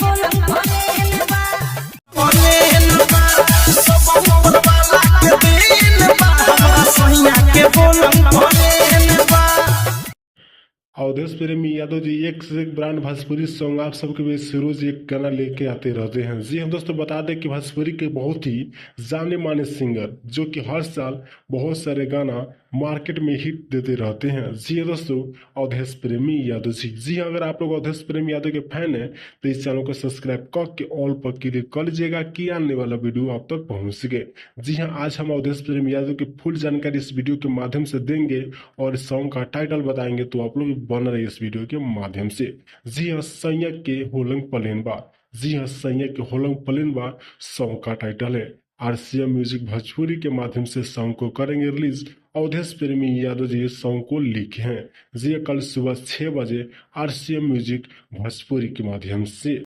बोलम भोलेन बा सब ऊपर वाला के दिन बा हमरा सैया के बोलम भोलेन बा। अवधेश प्रेमी यादव जी एक से एक ब्रांड भोजपुरी सॉन्ग आप सबके बीच रोज एक गाना लेके आते रहते हैं। जी हम दोस्तों बता दें कि भोजपुरी के बहुत ही जाने माने सिंगर जो कि हर साल बहुत सारे गाना मार्केट में हिट देते रहते हैं। जी हाँ दोस्तों, अवधेश प्रेमी यादव जी। जी हाँ, अगर आप लोग अवधेश प्रेमी यादव के फैन हैं तो इस चैनल को सब्सक्राइब करके ऑल पर क्लिक कर लीजिएगा कि आने वाला वीडियो आप तक पहुंच सके। जी हाँ, आज हम अवधेश प्रेमी यादव की फुल जानकारी इस वीडियो के माध्यम से देंगे और इस सॉन्ग का टाइटल बताएंगे, तो आप लोग बन रहे इस वीडियो के माध्यम से। जी हाँ, सैया के होलंग पलेनबा। जी हाँ, सैया के होलंग पलेनबा सॉन्ग का टाइटल है। आरसीएम म्यूजिक भोजपुरी के माध्यम से सॉन्ग को करेंगे रिलीज। अवधेश प्रेमी यादव जी इस सॉन्ग को लिखे हैं। जी कल सुबह 6 बजे आरसीएम म्यूजिक भोजपुरी के माध्यम से।